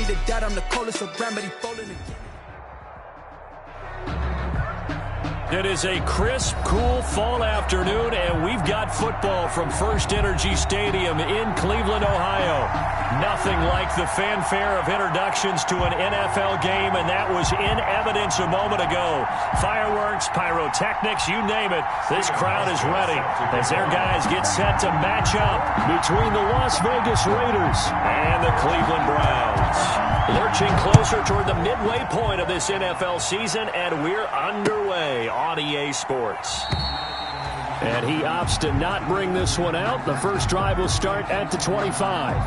me to doubt I'm the coldest around, but he falling again. It is a crisp, cool fall afternoon, and we've got football from First Energy Stadium in Cleveland, Ohio. Nothing like the fanfare of introductions to an NFL game, and that was in evidence a moment ago. Fireworks, pyrotechnics, you name it. This crowd is ready as their guys get set to match up between the Las Vegas Raiders and the Cleveland Browns. Lurching closer toward the midway point of this NFL season, and we're underway on EA Sports. And he opts to not bring this one out. The first drive will start at the 25.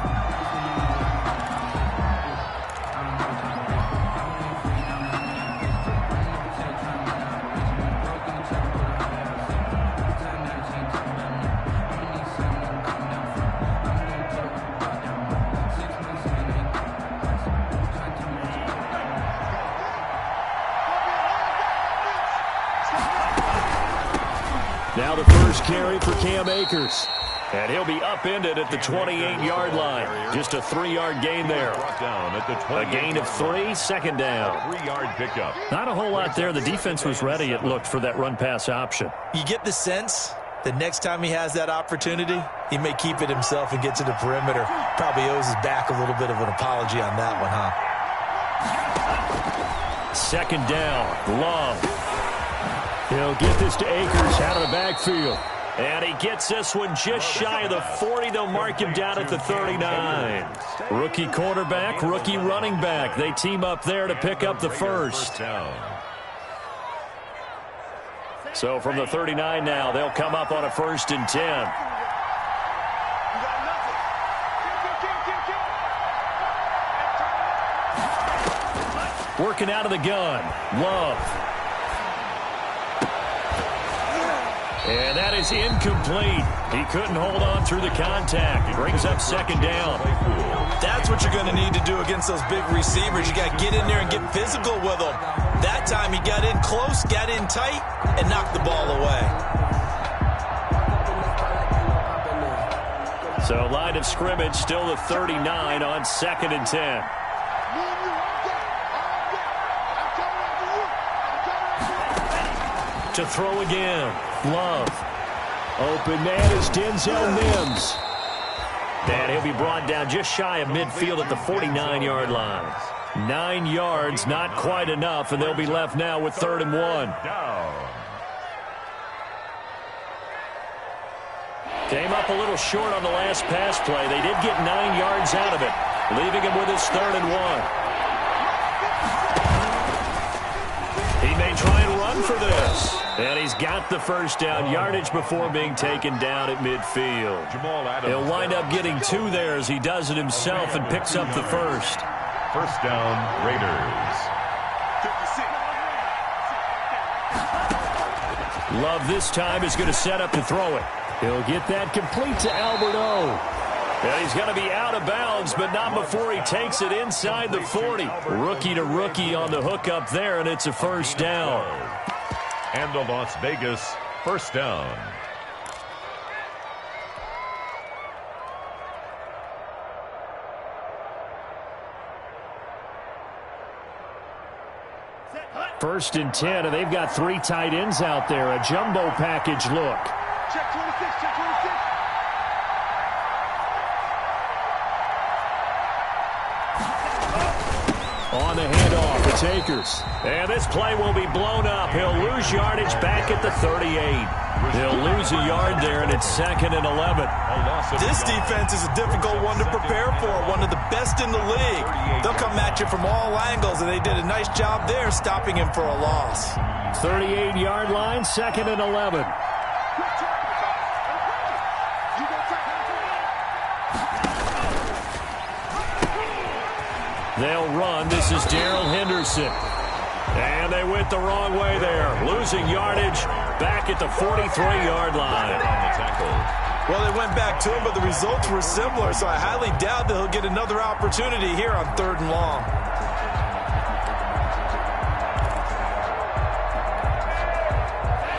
Now the first carry for Cam Akers. And he'll be upended at the 28-yard line. Just a 3-yard gain there. A gain of 3, second down. 3-yard pickup. Not a whole lot there. The defense was ready, it looked, for that run-pass option. You get the sense that next time he has that opportunity, he may keep it himself and get to the perimeter. Probably owes his back a little bit of an apology on that one, huh? Second down, Love. He'll get this to Akers out of the backfield. And he gets this one just shy of the 40. They'll mark him down at the 39. Rookie quarterback, rookie running back. They team up there to pick up the first. So from the 39 now, they'll come up on a 1st and 10. Working out of the gun, Love. And that is incomplete. He couldn't hold on through the contact. It brings up second down. That's what you're going to need to do against those big receivers. You got to get in there and get physical with them. That time he got in close, got in tight, and knocked the ball away. So line of scrimmage still the 39 on 2nd and 10. To throw again. Love. Open man is Denzel Mims. And he'll be brought down just shy of midfield at the 49-yard line. 9 yards, not quite enough, and they'll be left now with 3rd and 1. Came up a little short on the last pass play. They did get 9 yards out of it, leaving him with his 3rd and 1. He may try and run for this. And he's got the first down, yardage before being taken down at midfield. He'll wind up getting 2 there as he does it himself and picks up the first. First down, Raiders. Love this time is going to set up to throw it. He'll get that complete to Alberto. And he's going to be out of bounds, but not before he takes it inside the 40. Rookie to rookie on the hook up there, and it's a first down. And the Las Vegas first down. First and 10, and they've got 3 tight ends out there. A jumbo package look. Check 26, check 26. On the handoff, it's Akers. And this play will be blown up. He'll lose yardage back at the 38. He'll lose a yard there, and it's 2nd and 11. This defense is a difficult one to prepare for, one of the best in the league. They'll come at you from all angles, and they did a nice job there stopping him for a loss. 38-yard line, 2nd and 11. They'll run. This is Darrell Henderson. And they went the wrong way there. Losing yardage back at the 43-yard line. Well, they went back to him, but the results were similar, so I highly doubt that he'll get another opportunity here on 3rd and long.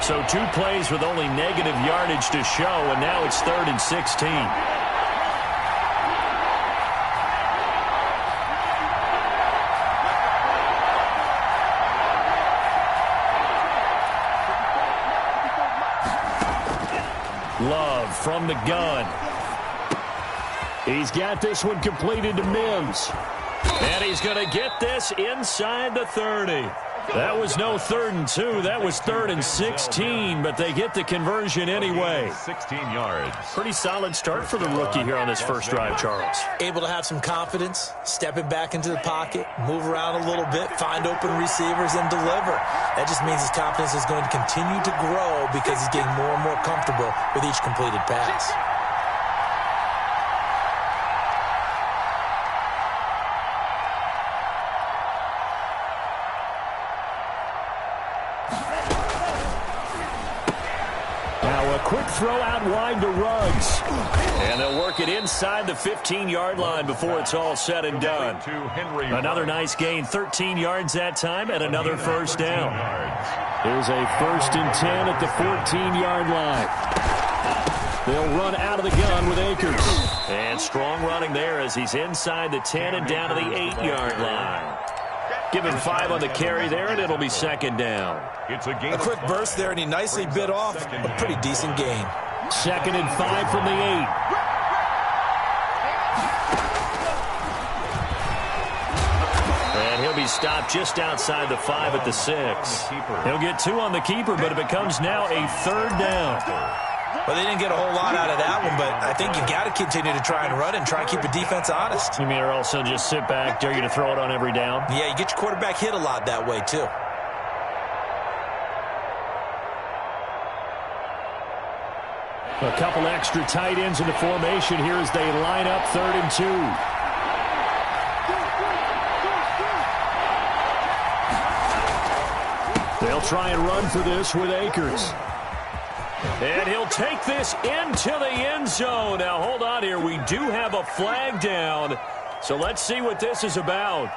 So 2 plays with only negative yardage to show, and now it's 3rd and 16. Love from the gun. He's got this one completed to Mims. And he's going to get this inside the 30. That was no 3rd and 2. That was 3rd and 16, but they get the conversion anyway. 16 yards. Pretty solid start for the rookie here on this first drive, Charles. Able to have some confidence, stepping back into the pocket, move around a little bit, find open receivers, and deliver. That just means his confidence is going to continue to grow because he's getting more and more comfortable with each completed pass. Quick throw out wide to Ruggs. And they'll work it inside the 15-yard line before it's all said and done. Another nice gain, 13 yards that time, and another first down. Here's a 1st and 10 at the 14-yard line. They'll run out of the gun with Akers. And strong running there as he's inside the 10 and down to the 8-yard line. Give him 5 on the carry there, and it'll be 2nd down. A quick burst there, and he nicely bit off a pretty decent gain. 2nd and 5 from the 8. And he'll be stopped just outside the 5 at the 6. He'll get 2 on the keeper, but it becomes now a 3rd down. Well, they didn't get a whole lot out of that one, but I think you got to continue to try and run and try and keep the defense honest. You mean, or also just sit back, dare you to throw it on every down? Yeah, you get your quarterback hit a lot that way, too. A couple extra tight ends in the formation here as they line up 3rd and 2. They'll try and run for this with Akers. And he'll take this into the end zone. Now, hold on here. We do have a flag down. So let's see what this is about.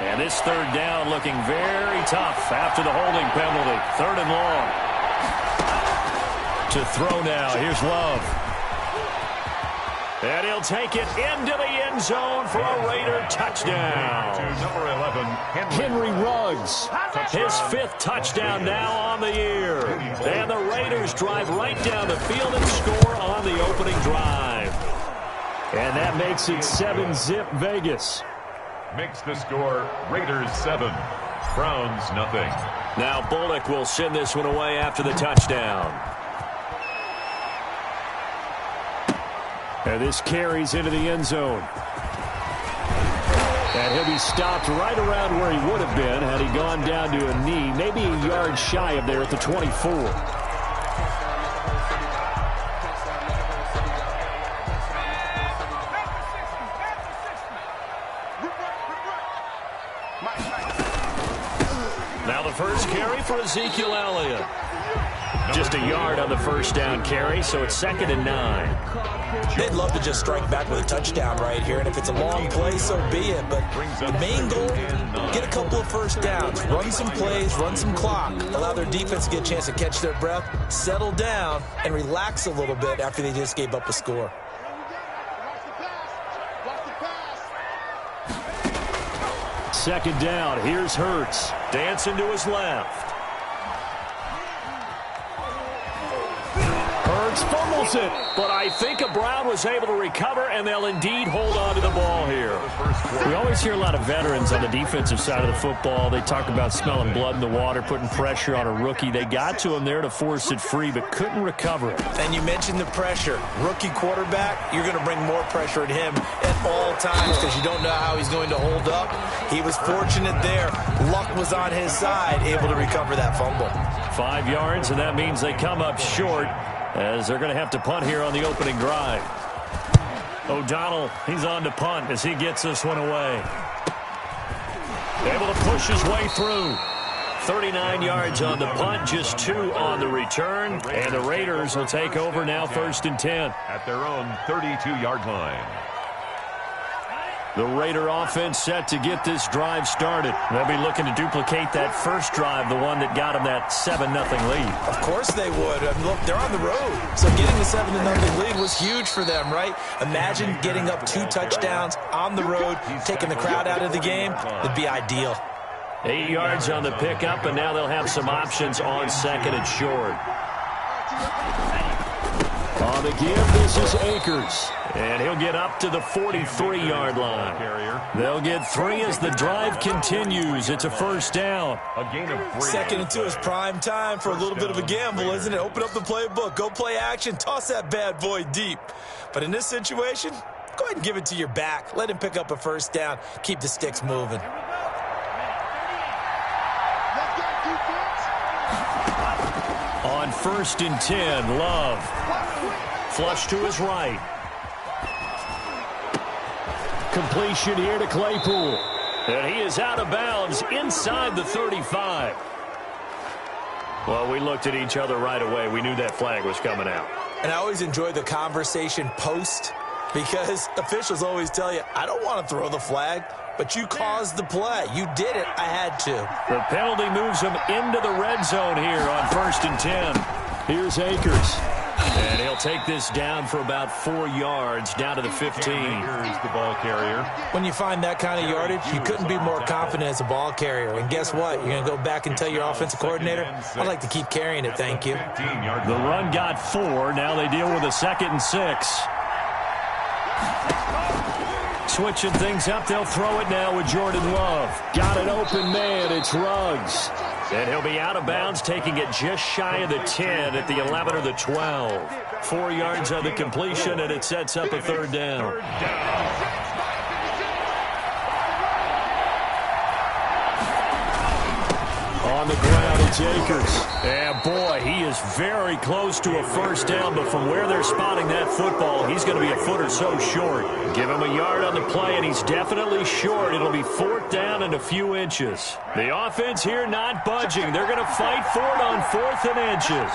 And this 3rd down looking very tough after the holding penalty. 3rd and long. To throw now. Here's Love. And he'll take it into the end zone for a Raider touchdown. To number 11, Henry Ruggs. His 5th touchdown now on the year. And the Raiders drive right down the field and score on the opening drive. And that makes it 7-zip Vegas. Makes the score Raiders 7, Browns nothing. Now Bullock will send this one away after the touchdown. And this carries into the end zone. And he'll be stopped right around where he would have been had he gone down to a knee, maybe a yard shy of there at the 24. Now the first carry for Ezekiel Elliott. Just a yard on the first down carry, so it's 2nd and 9. They'd love to just strike back with a touchdown right here, and if it's a long play, so be it. But the main goal, get a couple of first downs, run some plays, run some clock, allow their defense to get a chance to catch their breath, settle down, and relax a little bit after they just gave up a score. Second down, here's Hurts. Dancing to his left. Hurts fumbles it, but I think Brown was able to recover, and they'll indeed hold on to the ball here. We always hear a lot of veterans on the defensive side of the football. They talk about smelling blood in the water, putting pressure on a rookie. They got to him there to force it free, but couldn't recover it. And you mentioned the pressure. Rookie quarterback, you're going to bring more pressure at him at all times because you don't know how he's going to hold up. He was fortunate there. Luck was on his side, able to recover that fumble. 5 yards, and that means they come up short, as they're going to have to punt here on the opening drive. O'Donnell, he's on to punt as he gets this one away. Able to push his way through. 39 yards on the punt, just 2 on the return. And the Raiders will take over now 1st and 10. At their own 32-yard line. The Raider offense set to get this drive started. They'll be looking to duplicate that first drive, the one that got them that 7-0 lead. Of course they would. I mean, look, they're on the road. So getting the 7-0 lead was huge for them, right? Imagine getting up 2 touchdowns on the road, taking the crowd out of the game. It'd be ideal. 8 yards on the pickup, and now they'll have some options on second and short. On the give, this is Akers. And he'll get up to the 43-yard line. They'll get 3 as the drive continues. It's a first down. A gain of 3. Second and 2 is prime time for a little bit of a gamble, isn't it? Open up the playbook. Go play action. Toss that bad boy deep. But in this situation, go ahead and give it to your back. Let him pick up a first down. Keep the sticks moving. On 1st and 10, Love. Flush to his right. Completion here to Claypool. And he is out of bounds inside the 35. Well, we looked at each other right away. We knew that flag was coming out. And I always enjoy the conversation post because officials always tell you, I don't want to throw the flag, but you caused the play. You did it. I had to. The penalty moves him into the red zone here on 1st and 10. Here's Akers. And he'll take this down for about 4 yards, down to the 15. Here's the ball carrier. When you find that kind of yardage, you couldn't be more confident as a ball carrier. And guess what? You're going to go back and tell your offensive coordinator, I'd like to keep carrying it, thank you. The run got 4. Now they deal with a 2nd and 6. Switching things up, they'll throw it now with Jordan Love. Got an open man, it's Ruggs. And he'll be out of bounds, taking it just shy of the 10 at the 11 or the 12. 4 yards on the completion, and it sets up a 3rd down. On the ground, it's Akers. And boy, he is very close to a first down, but from where they're spotting that football, he's going to be a foot or so short. Give him a yard on the play, and he's definitely short. It'll be 4th down and a few inches. The offense here not budging. They're going to fight for it on 4th and inches.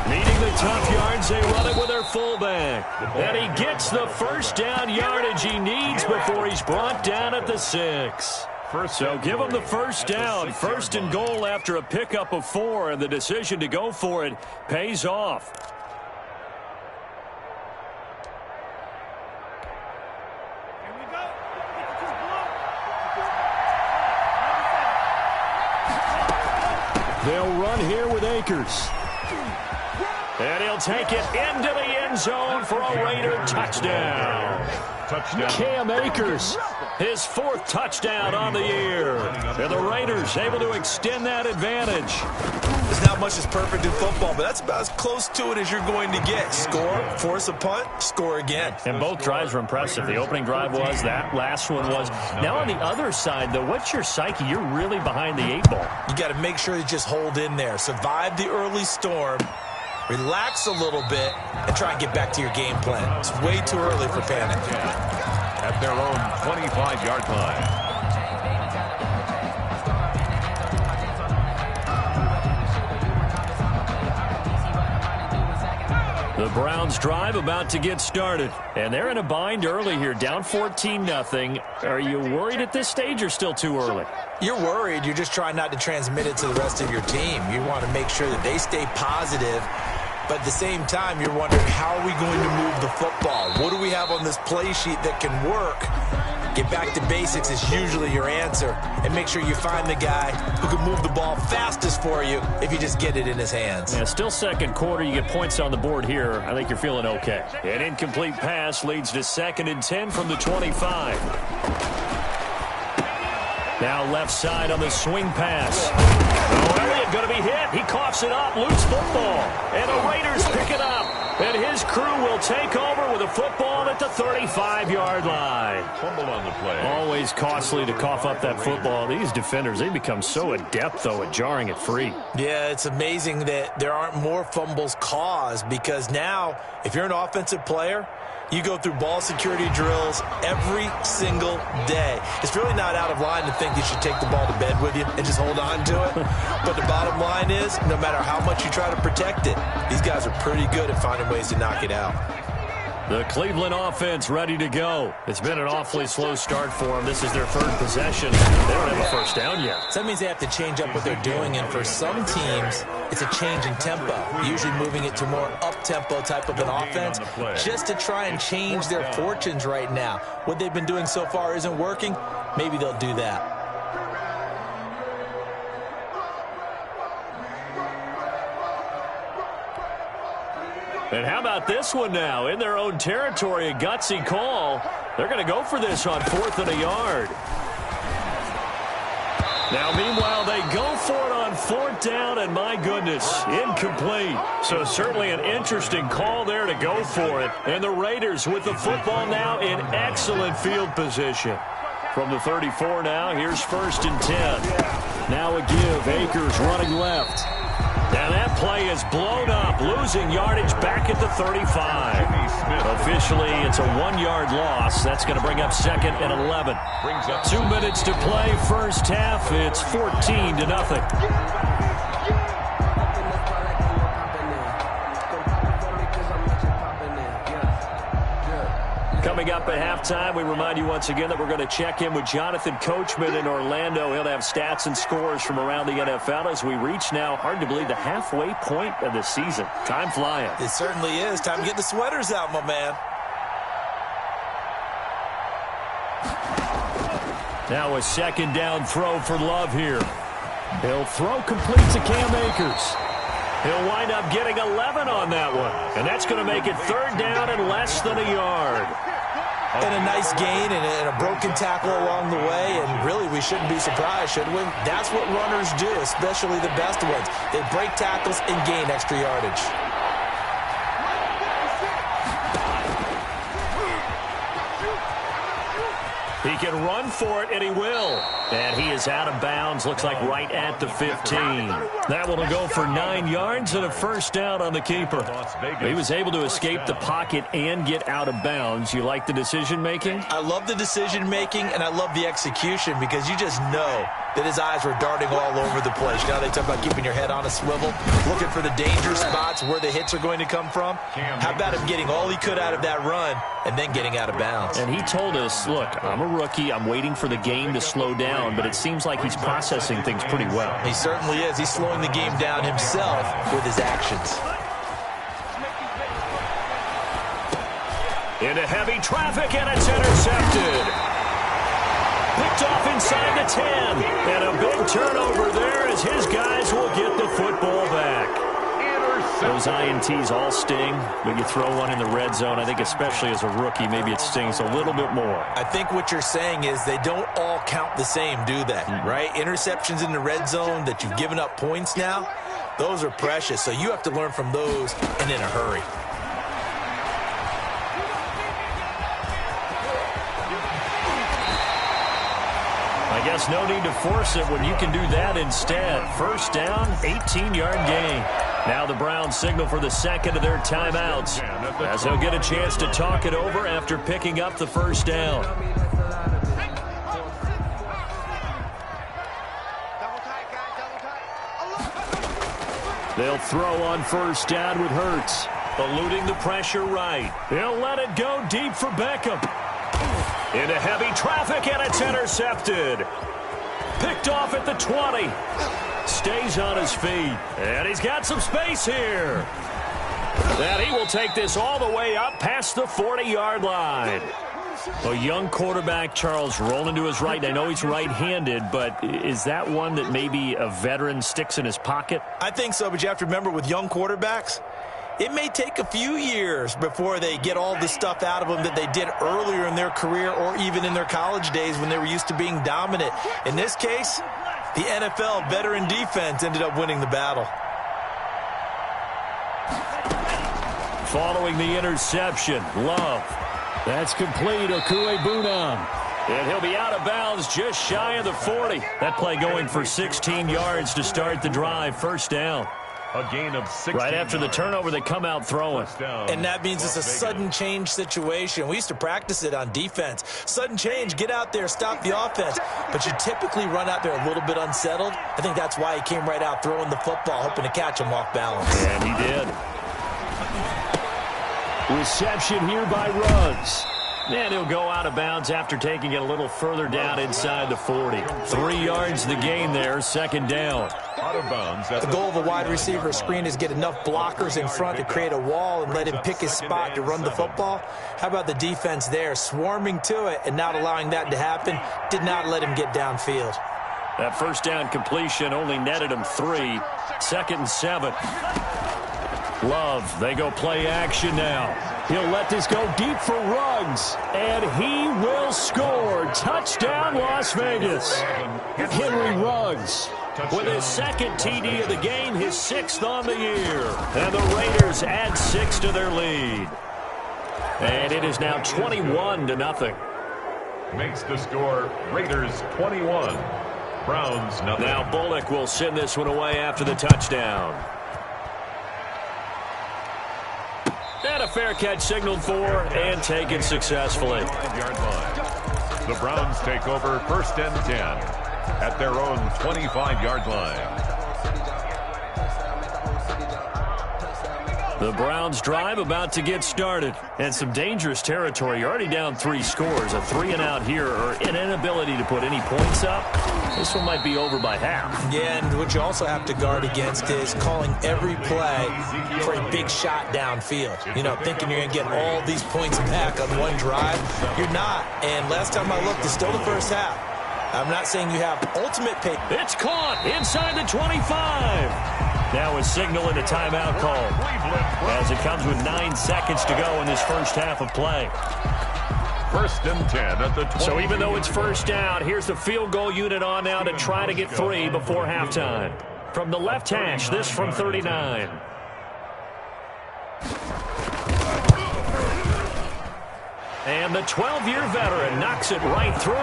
Needing the tough yards, they run it with their fullback. And he gets the first down yardage he needs before he's brought down at the 6. So give him the first down, 1st and goal after a pickup of 4, and the decision to go for it pays off. They'll run here with Akers. And he'll take it into the end zone for a Raider touchdown. Cam Akers, his 4th touchdown on the year. And the Raiders able to extend that advantage. There's not much that's perfect in football, but that's about as close to it as you're going to get. Score, force a punt, score again. And both drives were impressive. The opening drive was, that last one was. Now on the other side, though, what's your psyche? You're really behind the 8 ball. You got to make sure you just hold in there. Survive the early storm. Relax a little bit and try and get back to your game plan. It's way too early for panic. At their own 25-yard line. The Browns drive about to get started. And they're in a bind early here, down 14-0. Are you worried at this stage or still too early? You're worried. You're just trying not to transmit it to the rest of your team. You want to make sure that they stay positive. But at the same time, you're wondering, how are we going to move the football? What do we have on this play sheet that can work? Get back to basics is usually your answer. And make sure you find the guy who can move the ball fastest for you if you just get it in his hands. Yeah, still second quarter. You get points on the board here. I think you're feeling okay. An incomplete pass leads to 2nd and 10 from the 25. Now left side on the swing pass. Oh, Elliott going to be hit. He coughs it up. Loose football. And the Raiders pick it up. And his crew will take over with a football at the 35-yard line. Fumble on the play. Always costly to cough up that football. These defenders, they become so adept, though, at jarring it free. Yeah, it's amazing that there aren't more fumbles caused, because now, if you're an offensive player, you go through ball security drills every single day. It's really not out of line to think you should take the ball to bed with you and just hold on to it. But the bottom line is, no matter how much you try to protect it, these guys are pretty good at finding ways to knock it out. The Cleveland offense ready to go. It's been an awfully slow start for them. This is their third possession. They don't have a first down yet. So that means they have to change up what they're doing, and for some teams, it's a change in tempo, usually moving it to more up-tempo type of an offense, just to try and change their fortunes right now. What they've been doing so far isn't working. Maybe they'll do that. And how about this one now? In their own territory, a gutsy call. They're going to go for this on 4th and a yard. Now, meanwhile, they go for it on 4th down, and my goodness, incomplete. So certainly an interesting call there to go for it. And the Raiders with the football now in excellent field position. From the 34 now, here's 1st and 10. Now a give. Akers running left. And that play is blown up, losing yardage back at the 35. Officially, it's a 1-yard loss. That's going to bring up 2nd and 11. 2 minutes to play, first half. It's 14-0. Coming up at halftime, we remind you once again that we're going to check in with Jonathan Coachman in Orlando. He'll have stats and scores from around the NFL as we reach now, hard to believe, the halfway point of the season. Time flying. It certainly is. Time to get the sweaters out, my man. Now a 2nd down throw for Love here. He'll throw complete to Cam Akers. He'll wind up getting 11 on that one. And that's going to make it 3rd down and less than a yard. And a nice gain and a broken tackle along the way, and really we shouldn't be surprised, should we? That's what runners do, especially the best ones. They break tackles and gain extra yardage. He can run for it, and he will. And he is out of bounds, looks like right at the 15. That one will go for 9 yards and a first down on the keeper. He was able to escape the pocket and get out of bounds. You like the decision-making? I love the decision-making, and I love the execution, because you just know that his eyes were darting all over the place. Now they talk about keeping your head on a swivel, looking for the danger spots where the hits are going to come from. How about him getting all he could out of that run and then getting out of bounds? And he told us, look, I'm a rookie. I'm waiting for the game to slow down, but it seems like he's processing things pretty well. He certainly is. He's slowing the game down himself with his actions. Into heavy traffic, and it's intercepted. Picked off inside the 10. And a big turnover there as his guys will get the football back. Those INTs all sting, but you throw one in the red zone. I think especially as a rookie, maybe it stings a little bit more. I think what you're saying is they don't all count the same, do they? Right? Interceptions in the red zone that you've given up points now, those are precious. So you have to learn from those and in a hurry. I guess no need to force it when you can do that instead. First down, 18-yard gain. Now the Browns signal for the second of their timeouts, as they'll get a chance to talk it over after picking up the first down. They'll throw on first down with Hurts, eluding the pressure right. They'll let it go deep for Beckham. Into heavy traffic, and it's intercepted. Picked off at the 20. Stays on his feet. And he's got some space here. And he will take this all the way up past the 40-yard line. A young quarterback, Charles, rolling to his right. I know he's right-handed, but is that one that maybe a veteran sticks in his pocket? I think so, but you have to remember with young quarterbacks, it may take a few years before they get all the stuff out of them that they did earlier in their career or even in their college days when they were used to being dominant. In this case, the NFL veteran defense ended up winning the battle. Following the interception, Love. That's complete, Okuegbunam. And he'll be out of bounds just shy of the 40. That play going for 16 yards to start the drive. First down. A gain of 16 right after the turnover, they come out throwing. And that means it's a sudden change situation. We used to practice it on defense. Sudden change, get out there, stop the offense. But you typically run out there a little bit unsettled. I think that's why he came right out throwing the football, hoping to catch him off balance. And he did. Reception here by Ruggs. And he'll go out of bounds after taking it a little further down inside the 40. 3 yards the gain there, second down. Out of bounds. The goal of a wide receiver screen is get enough blockers in front to create a wall and let him pick his spot to run the football. How about the defense there, swarming to it and not allowing that to happen? Did not let him get downfield. That first down completion only netted him 3. Second and 7. Love, they go play action now. He'll let this go deep for Ruggs, and he will score. Touchdown, Las Vegas. Henry Ruggs with his second TD of the game, his 6th on the year. And the Raiders add 6 to their lead. And it is now 21-0. Makes the score Raiders 21, Browns nothing. Now Bullock will send this one away after the touchdown. And a fair catch signaled for and taken successfully. 5-yard line. The Browns take over 1st and 10 at their own 25-yard line. The Browns drive about to get started. And some dangerous territory. You're already down 3 scores. A 3-and-out here or an inability to put any points up. This one might be over by half. Yeah, and what you also have to guard against is calling every play for a big shot downfield. You know, thinking you're going to get all these points back on one drive. You're not. And last time I looked, it's still the first half. I'm not saying you have ultimate pace. It's caught inside the 25. Now a signal and a timeout call as it comes with 9 seconds to go in this first half of play. 1st and 10 at the 20. So even though it's first down, here's the field goal unit on now to try to get 3 before halftime. From the left hash, this from 39. And the 12-year veteran knocks it right through.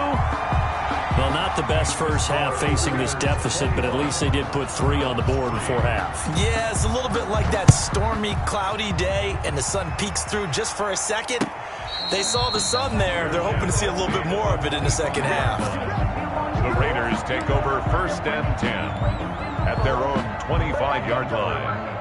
Well, not the best first half facing this deficit, but at least they did put 3 on the board before half. Yeah, it's a little bit like that stormy, cloudy day, and the sun peeks through just for a second. They saw the sun there. They're hoping to see a little bit more of it in the second half. The Raiders take over 1st and 10 at their own 25-yard line.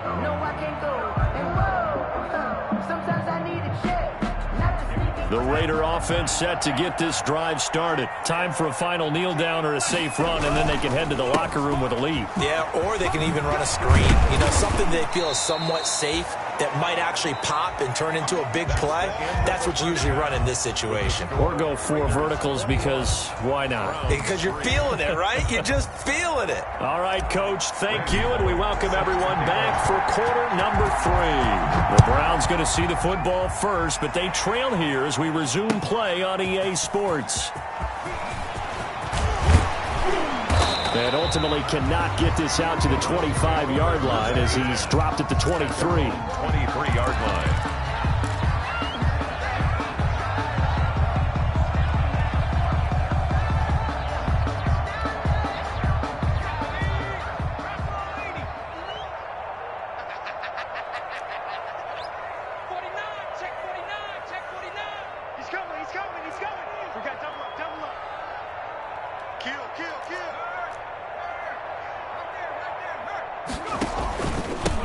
The Raider offense set to get this drive started. Time for a final kneel down or a safe run, and then they can head to the locker room with a lead. Yeah, or they can even run a screen. You know, something they feel is somewhat safe that might actually pop and turn into a big play. That's what you usually run in this situation. Or go 4 verticals because why not? Because you're feeling it, right? You're just feeling it. All right, Coach, thank you, and we welcome everyone back for quarter number 3. The Browns going to see the football first, but they trail here as we resume play on EA Sports. And ultimately cannot get this out to the 25-yard line as he's dropped at the 23. 23-yard line.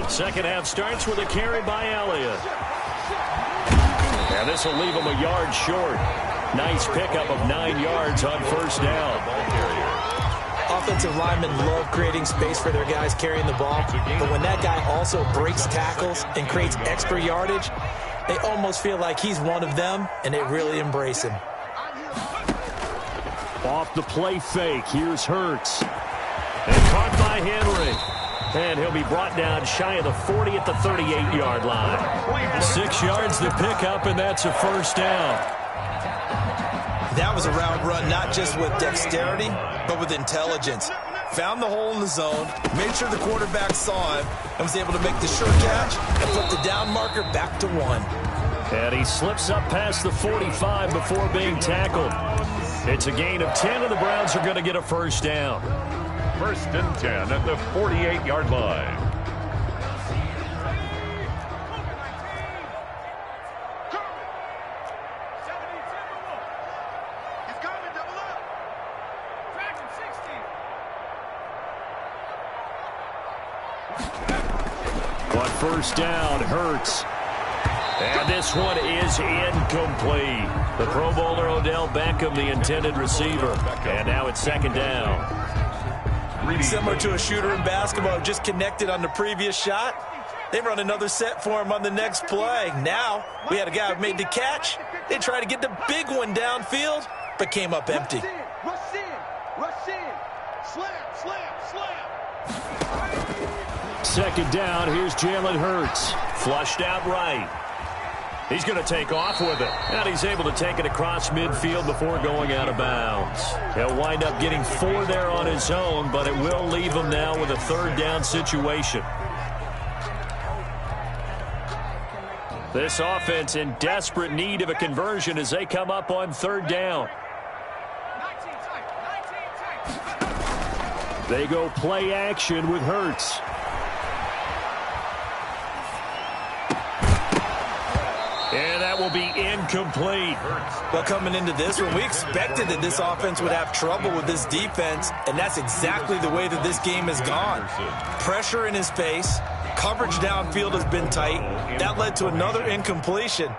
Second half starts with a carry by Elliott. And this will leave him a yard short. Nice pickup of 9 yards on first down. Offensive linemen love creating space for their guys carrying the ball, but when that guy also breaks tackles and creates extra yardage, they almost feel like he's one of them, and they really embrace him. Off the play fake, here's Hurts. And caught by Henry. And he'll be brought down shy of the 40 at the 38-yard line. 6 yards to pick up, and that's a first down. That was a route run, not just with dexterity, but with intelligence. Found the hole in the zone, made sure the quarterback saw him, and was able to make the sure catch and put the down marker back to 1. And he slips up past the 45 before being tackled. It's a gain of 10, and the Browns are going to get a first down. 1st and 10 at the 48-yard line. On first down, Hurts. And this one is incomplete. The Pro Bowler Odell Beckham, the intended receiver. And now it's second down. Similar to a shooter in basketball, just connected on the previous shot. They run another set for him on the next play. Now, we had a guy who made the catch. They tried to get the big one downfield, but came up empty. Rush in, slam. Second down, here's Jalen Hurts. Flushed out right. He's going to take off with it. And he's able to take it across midfield before going out of bounds. He'll wind up getting 4 there on his own, but it will leave him now with a third down situation. This offense in desperate need of a conversion as they come up on third down. They go play action with Hurts. And that will be incomplete. Well, coming into this one, we expected that this offense would have trouble with this defense, and that's exactly the way that this game has gone. Pressure in his face. Coverage downfield has been tight. That led to another incompletion.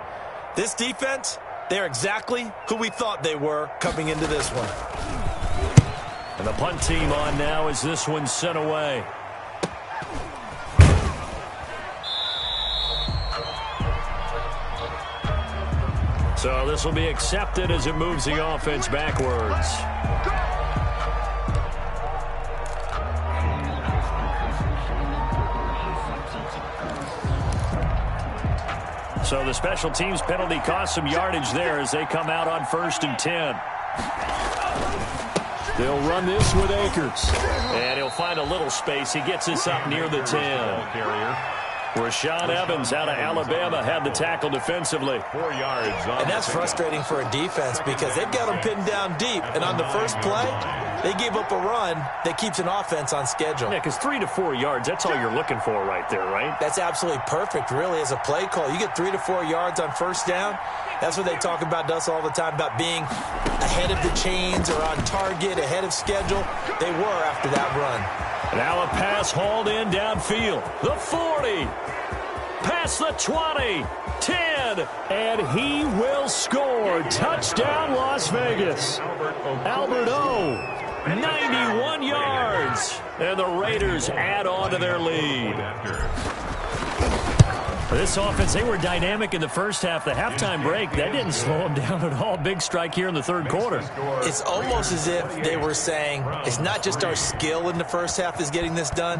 This defense, they're exactly who we thought they were coming into this one. And the punt team on now as this one's sent away. So this will be accepted as it moves the offense backwards. So the special teams penalty cost some yardage there as they come out on 1st and 10. They'll run this with Akers. And he'll find a little space. He gets this up near the 10. Rashaan Evans out of Alabama had the tackle defensively. 4 yards. And that's frustrating for a defense because they've got them pinned down deep. And on the first play, they gave up a run that keeps an offense on schedule. Yeah, because 3 to 4 yards, that's all you're looking for right there, right? That's absolutely perfect, really, as a play call. You get 3 to 4 yards on first down. That's what they talk about to us all the time, about being ahead of the chains or on target, ahead of schedule. They were after that run. Now a pass hauled in downfield. The 40. Past the 20. 10. And he will score. Touchdown, Las Vegas. Albert O. 91 yards. And the Raiders add on to their lead. This offense, they were dynamic in the first half. The halftime break, that didn't slow them down at all. Big strike here in the third quarter. It's almost as if they were saying, it's not just our skill in the first half that's getting this done,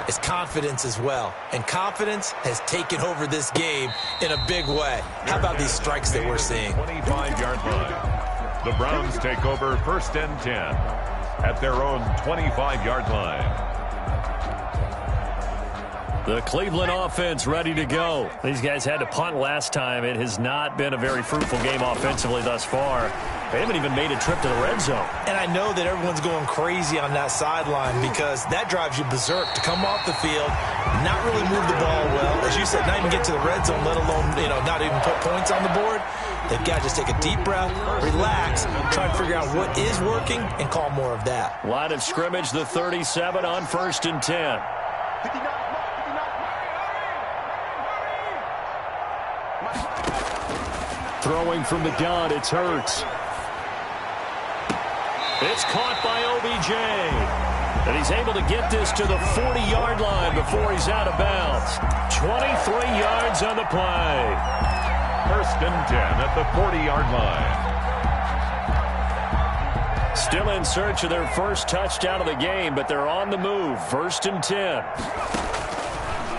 it's confidence as well. And confidence has taken over this game in a big way. How about these strikes that we're seeing? 25-yard line. The Browns take over 1st and 10 at their own 25-yard line. The Cleveland offense ready to go. These guys had to punt last time. It has not been a very fruitful game offensively thus far. They haven't even made a trip to the red zone. And I know that everyone's going crazy on that sideline because that drives you berserk to come off the field, not really move the ball well. As you said, not even get to the red zone, let alone, not even put points on the board. They've got to just take a deep breath, relax, try and figure out what is working and call more of that. Line of scrimmage, the 37 on 1st and 10. Throwing from the gun, it's Hurts. It's caught by OBJ. And he's able to get this to the 40-yard line before he's out of bounds. 23 yards on the play. 1st and 10 at the 40-yard line. Still in search of their first touchdown of the game, but they're on the move. 1st and 10.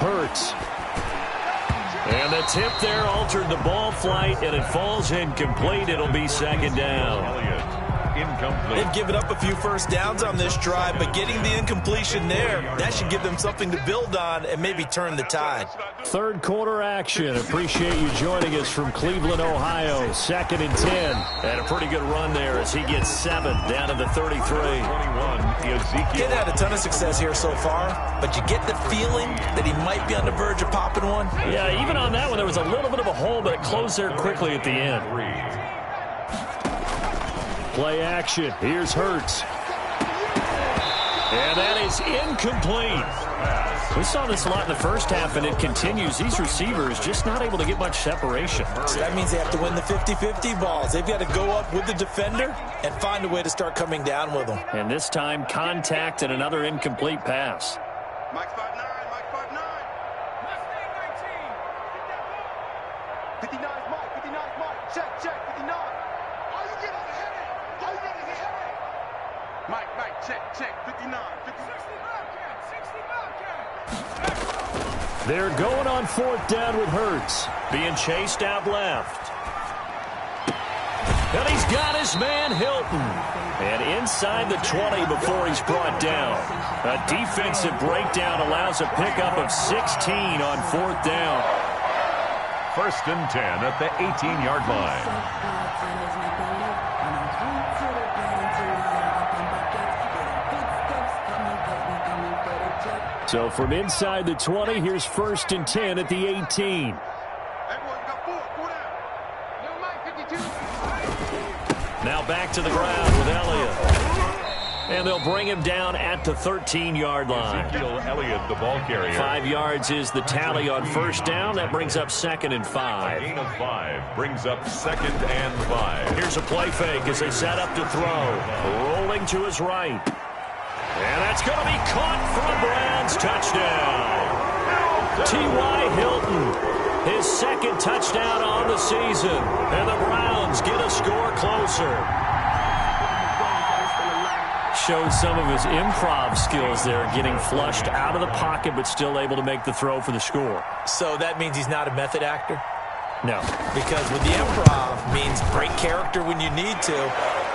Hurts. And the tip there altered the ball flight, and it falls incomplete. It'll be second down. Incomplete. They've given up a few first downs on this drive, but getting the incompletion there, that should give them something to build on and maybe turn the tide. Third quarter action. Appreciate you joining us from Cleveland, Ohio. 2nd and 10. And a pretty good run there as he gets 7 down to the 33. 21, Ezekiel. Kid had a ton of success here so far, but you get the feeling that he might be on the verge of popping one. Yeah, even on that one, there was a little bit of a hole, but it closed there quickly at the end. Play action. Here's Hurts. And that is incomplete. We saw this a lot in the first half, and it continues. These receivers just not able to get much separation. So that means they have to win the 50-50 balls. They've got to go up with the defender and find a way to start coming down with them. And this time, contact and another incomplete pass. Mike 5'9", Mike 5'9". 59's Mike, 59's Mike. Check, 59. Are you getting hit? Are you getting hit? Mike, check, 59. 60 They're going on fourth down with Hurts. Being chased out left. And he's got his man Hilton. And inside the 20 before he's brought down. A defensive breakdown allows a pickup of 16 on fourth down. 1st and 10 at the 18-yard line. So from inside the 20, here's 1st and 10 at the 18. Now back to the ground with Elliott. And they'll bring him down at the 13-yard line. Ezekiel Elliott, the ball carrier. 5 yards is the tally on first down. That brings up 2nd and 5. A gain of 5 brings up 2nd and 5. Here's a play fake as they set up to throw. Rolling to his right. And that's going to be caught for a Browns touchdown. T.Y. Hilton, his 2nd touchdown on the season. And the Browns get a score closer. Showed some of his improv skills there, getting flushed out of the pocket but still able to make the throw for the score. So that means he's not a method actor? No. Because with the improv means break character when you need to.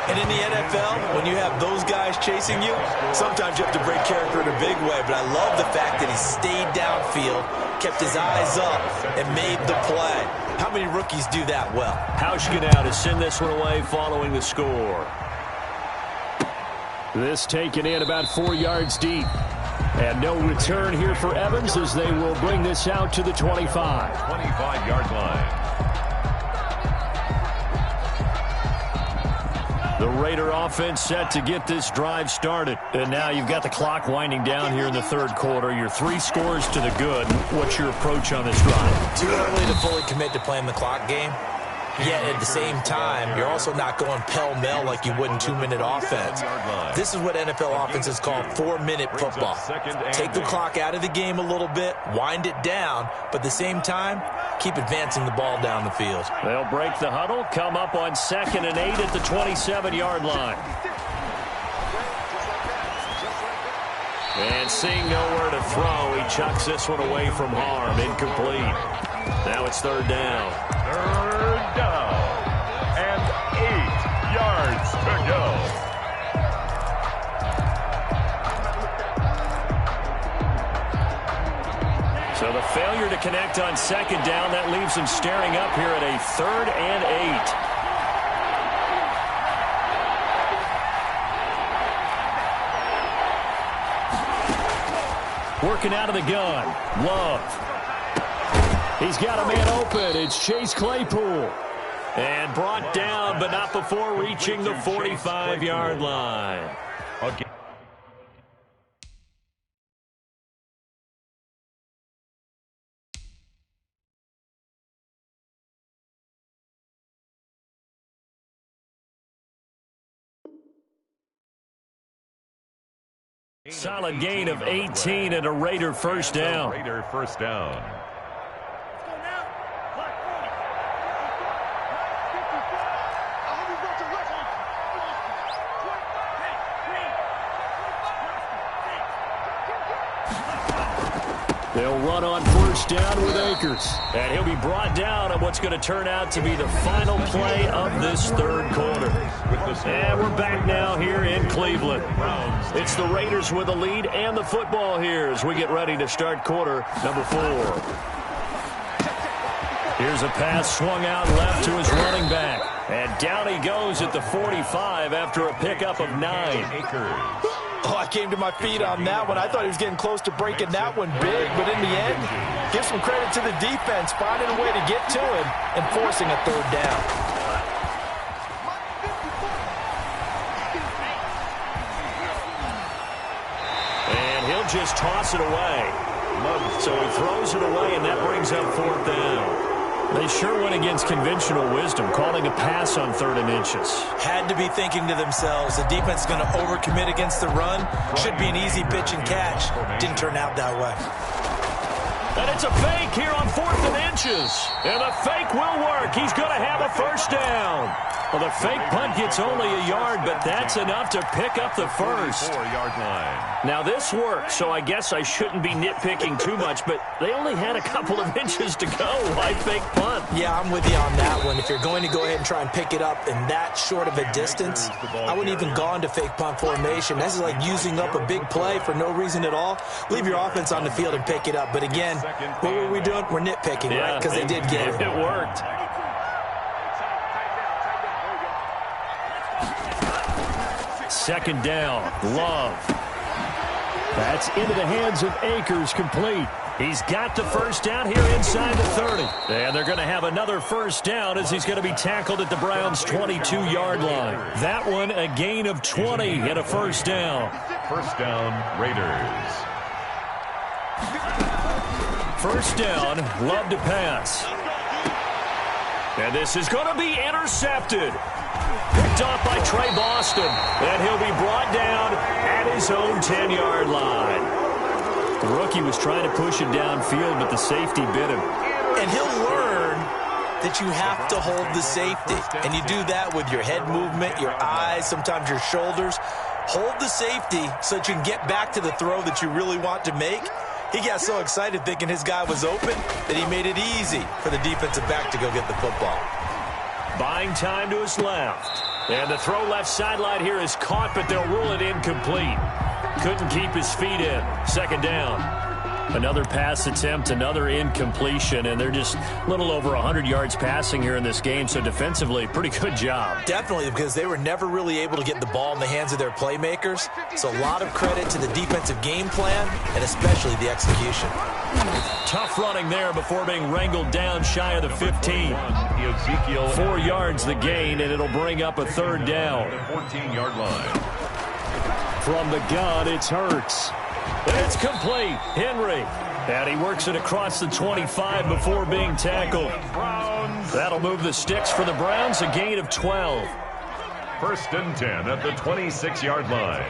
And in the NFL, when you have those guys chasing you, sometimes you have to break character in a big way. But I love the fact that he stayed downfield, kept his eyes up, and made the play. How many rookies do that well? Hauschka to send this one away following the score. This taken in about 4 yards deep. And no return here for Evans as they will bring this out to the 25. 25-yard line. The Raider offense set to get this drive started. And now you've got the clock winding down here in the third quarter. Your 3 scores to the good. What's your approach on this drive? Too early to fully commit to playing the clock game. Yet at the same time, you're also not going pell-mell like you would in 2-minute offense. This is what NFL offenses call 4-minute football. Take the clock out of the game a little bit, wind it down, but at the same time, keep advancing the ball down the field. They'll break the huddle, come up on 2nd and 8 at the 27-yard line. And seeing nowhere to throw, he chucks this one away from harm, incomplete. Now it's 3rd down. 3rd down. And 8 yards to go. So the failure to connect on 2nd down, that leaves him staring up here at a 3rd and 8. Working out of the gun. Love. He's got a man open. It's Chase Claypool. And brought down, but not before reaching the 45-yard line. Okay. Solid gain of 18 and a Raider first down. Raider first down. They'll run on first down with Akers. And he'll be brought down on what's going to turn out to be the final play of this third quarter. And we're back now here in Cleveland. It's the Raiders with the lead and the football here as we get ready to start quarter number 4. Here's a pass swung out left to his running back. And down he goes at the 45 after a pickup of 9. Akers. Oh, I came to my feet on that one. I thought he was getting close to breaking that one big, but in the end, give some credit to the defense, finding a way to get to him and forcing a 3rd down. And he'll just toss it away. So he throws it away, and that brings up 4th down. They sure went against conventional wisdom, calling a pass on 3rd and inches. Had to be thinking to themselves, the defense is going to overcommit against the run. Should be an easy pitch and catch. Didn't turn out that way. And it's a fake here on 4th and inches. And the fake will work. He's going to have a 1st down. Well, the fake punt gets only a yard, but that's enough to pick up the 1st. 4-yard line. Now, this worked, so I guess I shouldn't be nitpicking too much, but they only had a couple of inches to go. Why fake punt? Yeah, I'm with you on that one. If you're going to go ahead and try and pick it up in that short of a distance, I wouldn't even go into fake punt formation. This is like using up a big play for no reason at all. Leave your offense on the field and pick it up. But again, what were we doing? We're nitpicking, right? Because they did get it. It worked. Second down, Love. That's into the hands of Akers, complete. He's got the 1st down here inside the 30. And they're going to have another 1st down as he's going to be tackled at the Browns' 22-yard line. That one a gain of 20 and a 1st down. 1st down, Raiders. 1st down, Love to pass. And this is going to be intercepted. Picked off by Trey Boston. And he'll be brought down at his own 10-yard line. The rookie was trying to push it downfield, but the safety bit him. And he'll learn that you have to hold the safety. And you do that with your head movement, your eyes, sometimes your shoulders. Hold the safety so that you can get back to the throw that you really want to make. He got so excited thinking his guy was open that he made it easy for the defensive back to go get the football. Buying time to his left. And the throw left sideline here is caught, but they'll rule it incomplete. Couldn't keep his feet in. 2nd down. Another pass attempt, another incompletion, and they're just a little over 100 yards passing here in this game, so defensively, pretty good job. Definitely, because they were never really able to get the ball in the hands of their playmakers, so a lot of credit to the defensive game plan, and especially the execution. Tough running there before being wrangled down shy of the 15. 4 yards the gain, and it'll bring up a 3rd down. 14-yard line. From the gun, it's Hurts. It's complete. Henry. And he works it across the 25 before being tackled. That'll move the sticks for the Browns, a gain of 12. 1st and 10 at the 26-yard line.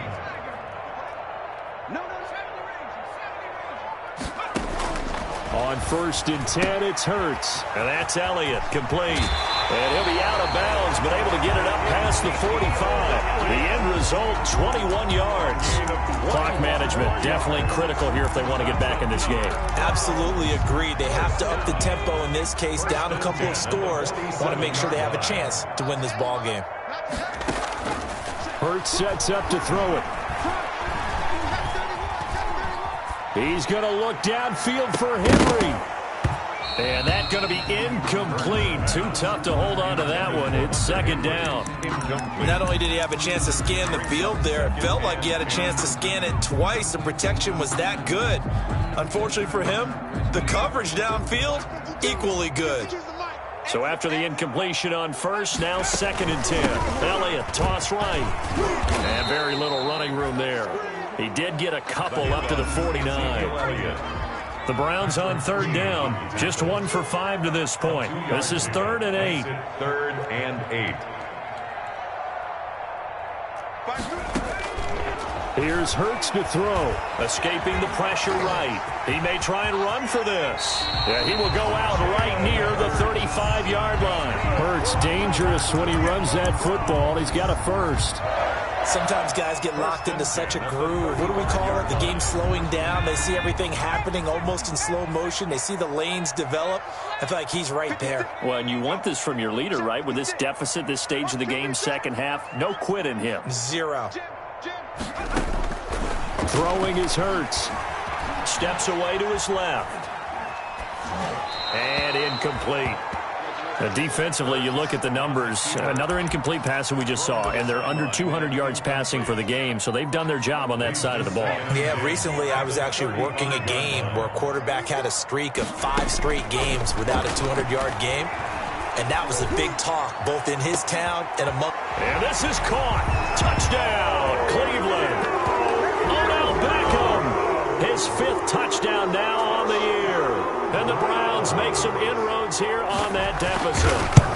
On 1st and 10, it's Hurts. And that's Elliott, complete. And he'll be out of bounds, but able to get it up past the 45. The end result, 21 yards. Clock management, definitely critical here if they want to get back in this game. Absolutely agreed. They have to up the tempo in this case, down a couple of scores. Want to make sure they have a chance to win this ball game. Hurts sets up to throw it. He's going to look downfield for Henry. And that's going to be incomplete. Too tough to hold on to that one. It's 2nd down. Not only did he have a chance to scan the field there, it felt like he had a chance to scan it twice. The protection was that good. Unfortunately for him, the coverage downfield, equally good. So after the incompletion on 1st, now 2nd and 10. Elliott, toss right. And very little running room there. He did get a couple up to the 49. The Browns on 3rd down. Just 1 for 5 to this point. This is 3rd and 8. 3rd and 8. Here's Hurts to throw. Escaping the pressure right. He may try and run for this. Yeah, he will go out right near the 35-yard line. Hurts dangerous when he runs that football. He's got a 1st. Sometimes guys get locked into such a groove. What do we call it? The game's slowing down. They see everything happening almost in slow motion. They see the lanes develop. I feel like he's right there. Well, and you want this from your leader, right? With this deficit, this stage of the game, 2nd half, no quit in him. 0. Throwing is Hurts. Steps away to his left. And incomplete. Defensively, you look at the numbers. Another incomplete pass that we just saw, and they're under 200 yards passing for the game, so they've done their job on that side of the ball. Yeah, recently I was actually working a game where a quarterback had a streak of 5 straight games without a 200-yard game, and that was a big talk, both in his town and among... And this is caught. Touchdown, Cleveland. Odell Beckham. His his 5th touchdown now on the year. And the Browns make some inroads here on that deficit.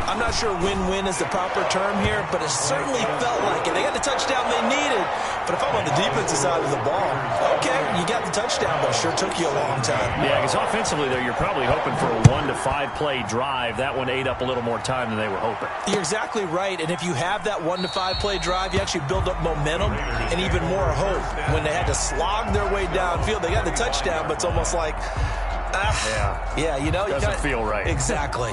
I'm not sure win-win is the proper term here, but it certainly felt like it. They got the touchdown they needed, but if I'm on the defensive side of the ball, okay, you got the touchdown, but it sure took you a long time. Yeah, because offensively there, you're probably hoping for a 1 to 5 play drive. That one ate up a little more time than they were hoping. You're exactly right, and if you have that 1 to 5 play drive, you actually build up momentum and even more hope. When they had to slog their way downfield, they got the touchdown, but it's almost like, yeah, you know, doesn't feel right. Exactly.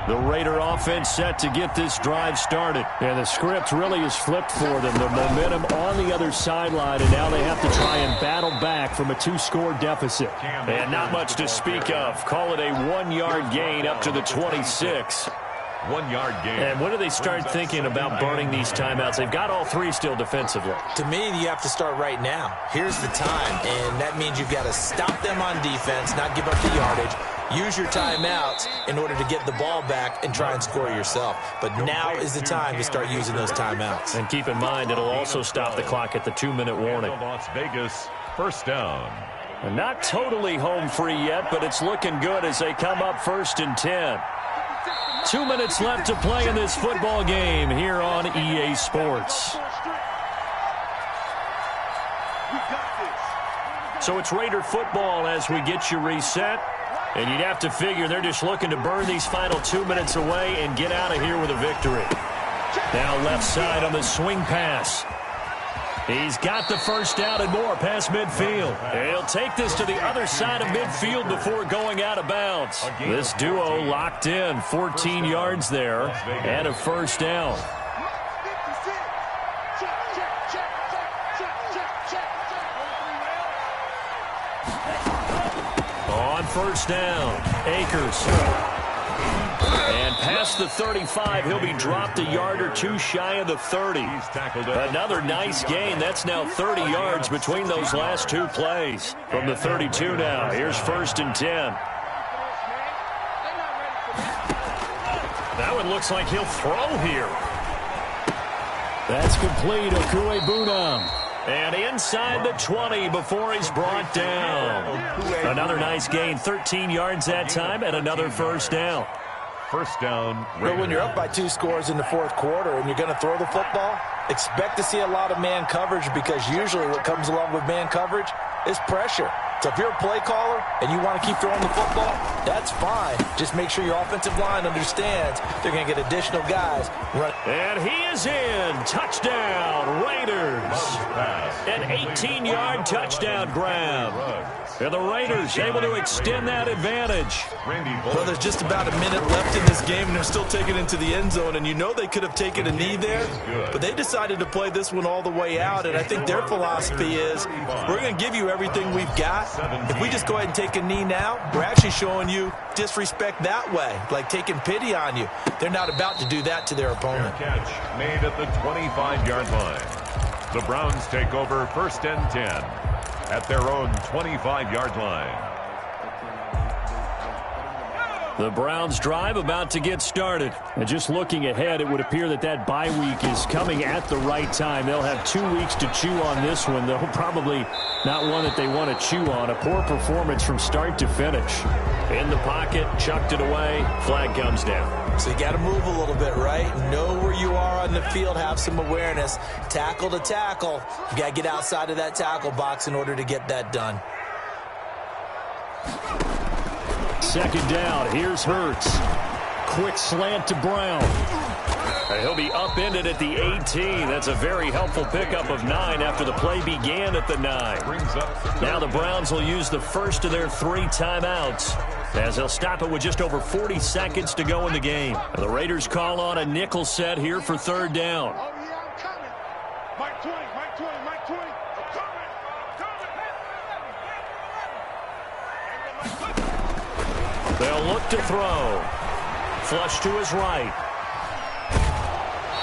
The Raider offense set to get this drive started. And the script really is flipped for them. The momentum on the other sideline, and now they have to try and battle back from a 2-score deficit. And not much to speak of. Call it a 1-yard gain up to the 26. 1-yard gain. And when do they start thinking about burning these timeouts? They've got all 3 still defensively. To me, you have to start right now. Here's the time, and that means you've got to stop them on defense, not give up the yardage. Use your timeouts in order to get the ball back and try and score yourself. But now is the time to start using those timeouts. And keep in mind, it'll also stop the clock at the 2-minute warning. Las Vegas, first down. And not totally home free yet, but it's looking good as they come up 1st and 10. 2 minutes left to play in this football game here on EA Sports. So it's Raider football as we get you reset. And you'd have to figure they're just looking to burn these final 2 minutes away and get out of here with a victory. Now left side on the swing pass. He's got the first down and more past midfield. He'll take this to the other side of midfield before going out of bounds. This duo locked in, 14 yards there and a first down. On first down, Akers. And past the 35, he'll be dropped a yard or 2 shy of the 30. Another nice gain. That's now 30 yards between those last 2 plays. From the 32 now, here's 1st and 10. That one looks like he'll throw here. That's complete. Okuebunam. And inside the 20 before he's brought down. Another nice gain, 13 yards that time, and another first down. First down. But when you're up by 2 scores in the 4th quarter and you're going to throw the football, expect to see a lot of man coverage, because usually what comes along with man coverage is pressure. So if you're a play caller and you want to keep throwing the football, that's fine. Just make sure your offensive line understands they're going to get additional guys. And he is in. Touchdown, Raiders. An 18-yard touchdown grab. And the Raiders able to extend that advantage. Well, there's just about a minute left in this game, and they're still taking it into the end zone. And you know they could have taken a knee there, but they decided to play this one all the way out. And I think their philosophy is, we're going to give you everything we've got. If we just go ahead and take a knee now, we're actually showing you disrespect that way, like taking pity on you. They're not about to do that to their opponent. Catch made at the 25-yard line. The Browns take over 1st and 10 at their own 25-yard line. The Browns drive about to get started. And just looking ahead, it would appear that that bye week is coming at the right time. They'll have 2 weeks to chew on this one, though probably not one that they want to chew on. A poor performance from start to finish. In the pocket, chucked it away, flag comes down. So you got to move a little bit, right? Know where you are on the field, have some awareness. Tackle to tackle. You got to get outside of that tackle box in order to get that done. Second down, here's Hurts. Quick slant to Brown. And he'll be upended at the 18. That's a very helpful pickup of 9 after the play began at the 9. Now the Browns will use the first of their 3 timeouts, as they'll stop it with just over 40 seconds to go in the game. The Raiders call on a nickel set here for 3rd down. Oh, yeah, I'm coming. Mike 20, Mike 20, Mike 20. I'm coming. They'll look to throw. Flush to his right.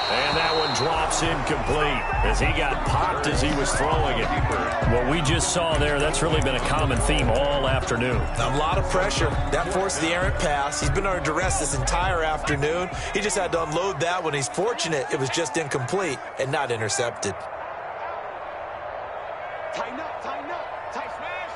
And that one drops incomplete as he got popped as he was throwing it. What we just saw there, that's really been a common theme all afternoon. A lot of pressure. That forced the errant pass. He's been under duress this entire afternoon. He just had to unload that one. He's fortunate it was just incomplete and not intercepted. Tighten up, tighten up. Tight smash.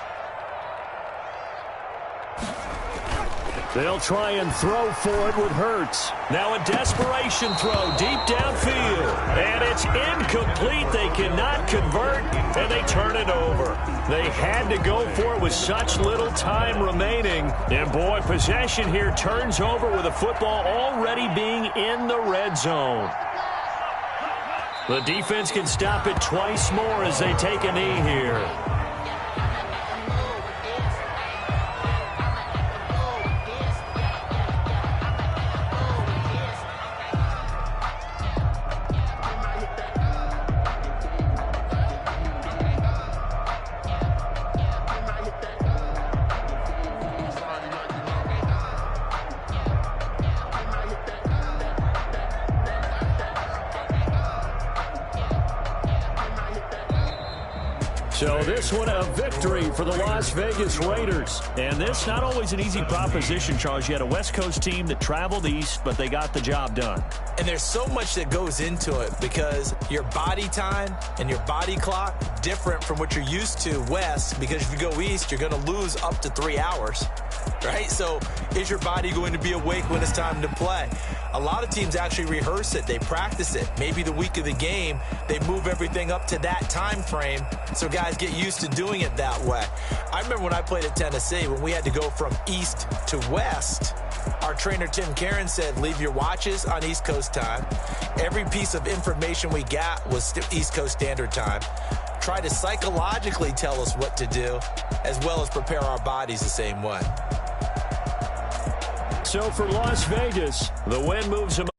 They'll try and throw for it with Hurts. Now a desperation throw deep downfield. And it's incomplete. They cannot convert, and they turn it over. They had to go for it with such little time remaining. And, boy, possession here turns over with the football already being in the red zone. The defense can stop it twice more as they take a knee here. So this one a victory for the Las Vegas Raiders. And this not always an easy proposition, Charles. You had a West Coast team that traveled east, but they got the job done. And there's so much that goes into it because your body time and your body clock different from what you're used to west, because if you go east, you're going to lose up to 3 hours, right? So is your body going to be awake when it's time to play? A lot of teams actually rehearse it. They practice it. Maybe the week of the game, they move everything up to that time frame so guys get used to doing it that way. I remember when I played at Tennessee, when we had to go from east to west, our trainer Tim Karen said, leave your watches on East Coast time. Every piece of information we got was East Coast Standard Time. Try to psychologically tell us what to do, as well as prepare our bodies the same way. So for Las Vegas, the win moves them